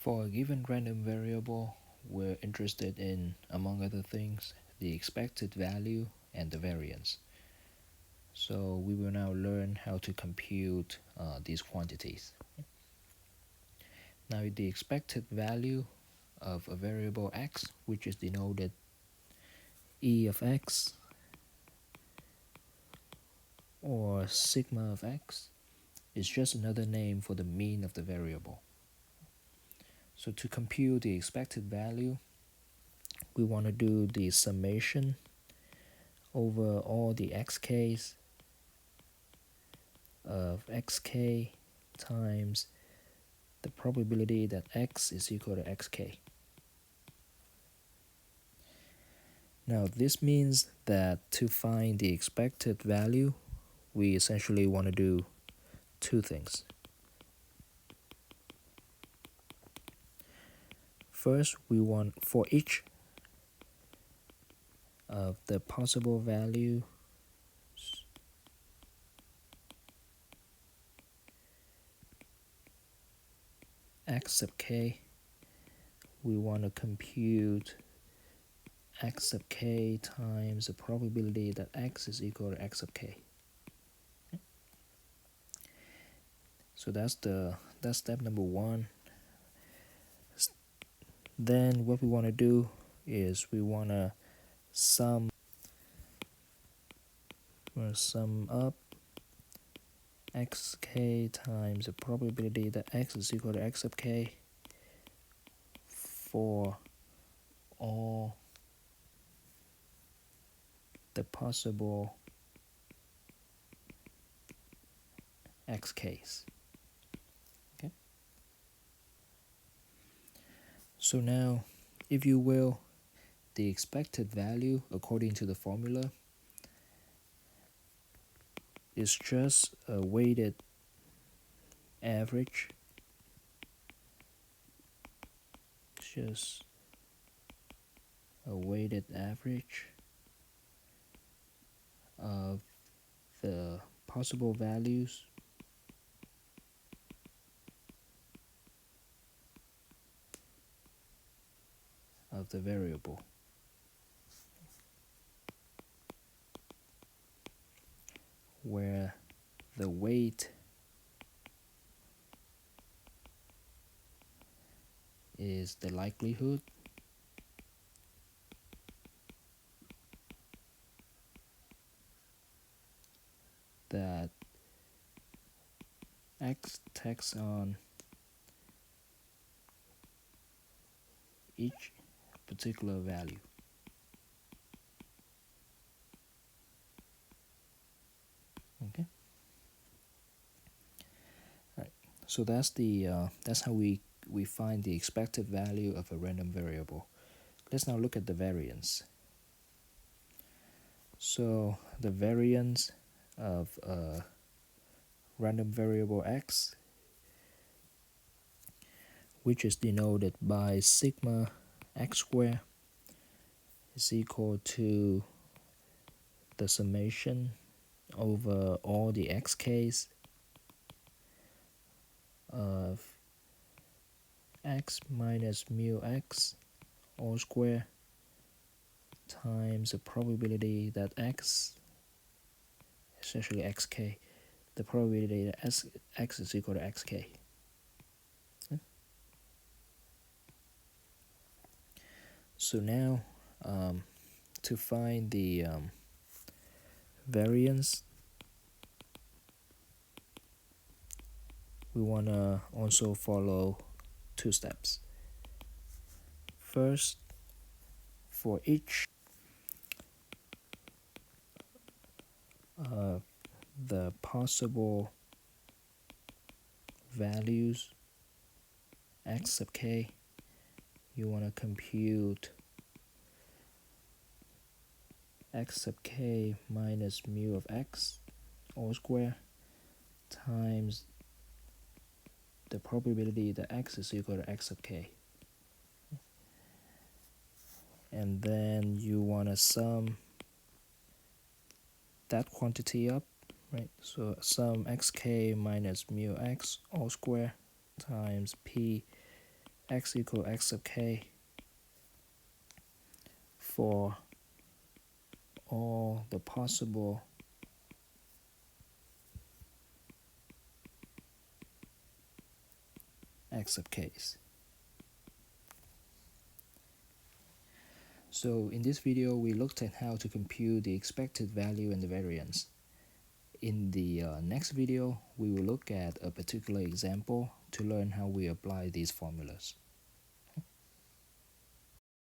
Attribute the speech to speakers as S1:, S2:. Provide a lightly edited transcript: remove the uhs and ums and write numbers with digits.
S1: For a given random variable, we're interested in, among other things, the expected value and the variance. So we will now learn how to compute these quantities. Now the expected value of a variable x, which is denoted e of x or sigma of x, is just another name for the mean of the variable. So to compute the expected value, we want to do the summation over all the xk's of xk times the probability that x is equal to xk. Now this means that to find the expected value, we essentially want to do two things. First, we want for each of the possible values x sub k, we want to compute x sub k times the probability that x is equal to x sub k. So that's step number one. Then what we want to do is we want to sum up xk times the probability that x is equal to x sub k for all the possible xk's. Okay. So now, if you will, the expected value according to the formula is just a weighted average, of the possible values of the variable, where the weight is the likelihood that x takes on each particular value. Okay. All right. So that's how we find the expected value of a random variable. Let's now look at the variance. So the variance of a random variable x, which is denoted by sigma x squared, is equal to the summation over all the xk's of x minus mu x all square times the probability that x, essentially xk, the probability that x is equal to xk. So now, to find the variance, we want to also follow two steps. First, for each of the possible values x sub k, you want to compute x sub k minus mu of x all square times the probability that x is equal to x sub k. And then you want to sum that quantity up, right? So sum xk minus mu x all square times p x equal x sub k for all the possible x sub k's. So in this video, we looked at how to compute the expected value and the variance. In the next video, we will look at a particular example to learn how we apply these formulas.